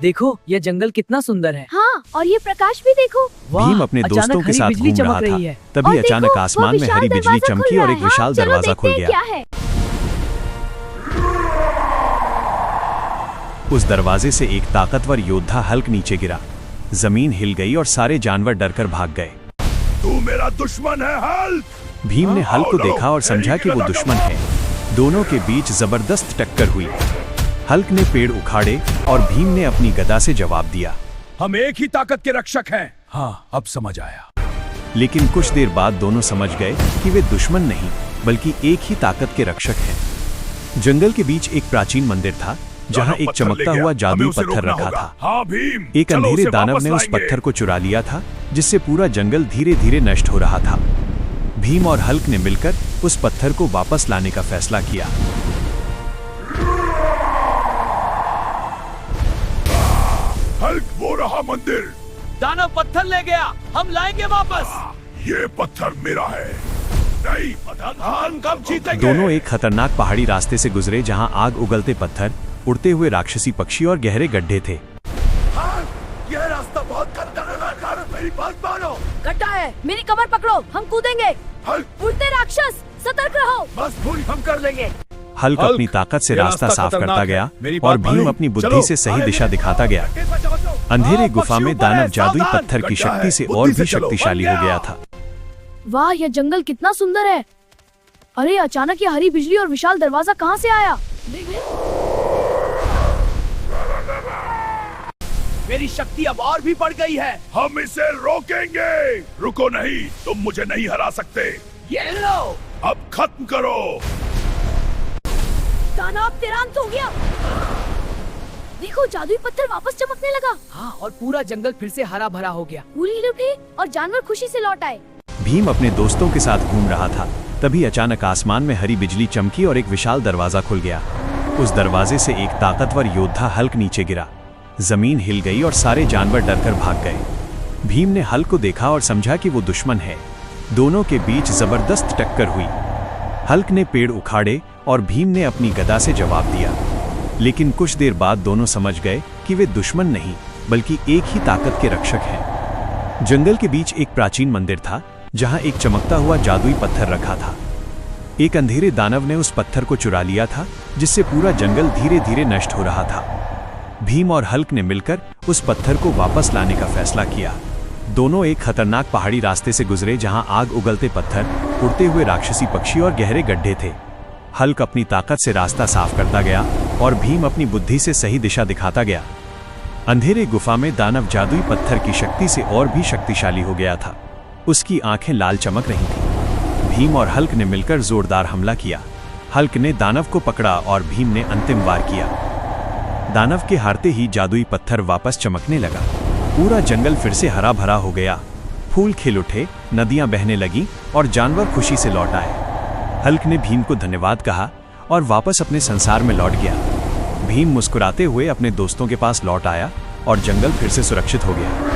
देखो ये जंगल कितना सुंदर है। हाँ, और ये प्रकाश भी देखो। भीम अपने दोस्तों के साथ घूम रहा था, तभी अचानक आसमान में हरी बिजली चमकी और एक विशाल दरवाजा खुल गया। उस दरवाजे से एक ताकतवर योद्धा हल्क नीचे गिरा। जमीन हिल गई और सारे जानवर डरकर भाग गए। तू मेरा दुश्मन है हल्क। भीम ने हल्क को देखा और समझा कि वो दुश्मन है। दोनों के बीच जबरदस्त टक्कर हुई। हल्क ने पेड़ उखाड़े और भीम ने अपनी गदा से जवाब दिया, हम एक ही ताकत के रक्षक हैं। हाँ, अब समझ आया। लेकिन कुछ देर बाद दोनों समझ गए कि वे दुश्मन नहीं बल्कि एक ही ताकत के रक्षक हैं। जंगल के बीच एक प्राचीन मंदिर था जहाँ एक चमकता हुआ जादुई पत्थर रखा था। हाँ भीम, एक अंधेरे दानव ने उस पत्थर को चुरा लिया था, जिससे पूरा जंगल धीरे धीरे नष्ट हो रहा था। भीम और हल्क ने मिलकर उस पत्थर को वापस लाने का फैसला किया। हल्क, वो रहा मंदिर। दानव पत्थर ले गया, हम लाएंगे वापस। ये पत्थर मेरा है। नहीं, हम कब जीतेंगे? दोनों एक खतरनाक पहाड़ी रास्ते से गुजरे जहाँ आग, उगलते पत्थर, उड़ते हुए राक्षसी पक्षी और गहरे गड्ढे थे। हाँ, यह रास्ता बहुत खतरनाक है, मेरी बात मानो। गड्ढा है, मेरी कमर पकड़ो, हम कूदेंगे। हल्क, उड़ते राक्षस, सतर्क रहो। बस भूल हम कर लेंगे। हल्क अपनी ताकत से रास्ता साफ करता गया और भीम अपनी बुद्धि से सही दिशा दिखाता गया। अंधेरे गुफा में दानव जादुई पत्थर की शक्ति से और भी शक्तिशाली हो गया था। वाह, यह जंगल कितना सुंदर है। अरे अचानक ये हरी बिजली और विशाल दरवाजा कहाँ से आया? मेरी शक्ति अब और भी बढ़ गई है। हम इसे रोकेंगे। रुको नहीं, तुम मुझे नहीं हरा सकते। ये लो, अब खत्म करो। दानव तिरांत हो गया। देखो, जादुई पत्थर वापस चमकने लगा। हाँ, और पूरा जंगल फिर से हरा भरा हो गया। फूल खिल उठे और जानवर खुशी से लौट आए। भीम अपने दोस्तों के साथ घूम रहा था, तभी अचानक आसमान में हरी बिजली चमकी और एक विशाल दरवाजा खुल गया। उस दरवाजे से एक ताकतवर योद्धा हल्क नीचे गिरा। जमीन हिल गई और सारे जानवर डरकर भाग गए। भीम ने हल्क को देखा और समझा कि वो दुश्मन है। दोनों के बीच जबरदस्त टक्कर हुई। हल्क ने पेड़ उखाड़े और भीम ने अपनी गदा से जवाब दिया। लेकिन कुछ देर बाद दोनों समझ गए कि वे दुश्मन नहीं बल्कि एक ही ताकत के रक्षक हैं। जंगल के बीच एक प्राचीन मंदिर था जहां एक चमकता हुआ जादुई पत्थर रखा था। एक अंधेरे दानव ने उस पत्थर को चुरा लिया था, जिससे पूरा जंगल धीरे धीरे नष्ट हो रहा था। भीम और हल्क ने मिलकर उस पत्थर को वापस लाने का फैसला किया। दोनों एक खतरनाक पहाड़ी रास्ते से गुजरे जहां आग, उगलते पत्थर, उड़ते हुए राक्षसी पक्षी और गहरे गड्ढे थे। हल्क अपनी ताकत से रास्ता साफ करता गया और भीम अपनी बुद्धि से सही दिशा दिखाता गया। अंधेरे गुफा में दानव जादुई पत्थर की शक्ति से और भी शक्तिशाली हो गया था। उसकी आंखें लाल चमक रही थीं। भीम और हल्क ने मिलकर जोरदार हमला किया। हल्क ने दानव को पकड़ा और भीम ने अंतिम वार किया। दानव के हारते ही जादुई पत्थर वापस चमकने लगा। पूरा जंगल फिर से हरा भरा हो गया। फूल खिल उठे, नदियां बहने लगीं और जानवर खुशी से लौट आए। हल्क ने भीम को धन्यवाद कहा और वापस अपने संसार में लौट गया। भीम मुस्कुराते हुए अपने दोस्तों के पास लौट आया और जंगल फिर से सुरक्षित हो गया।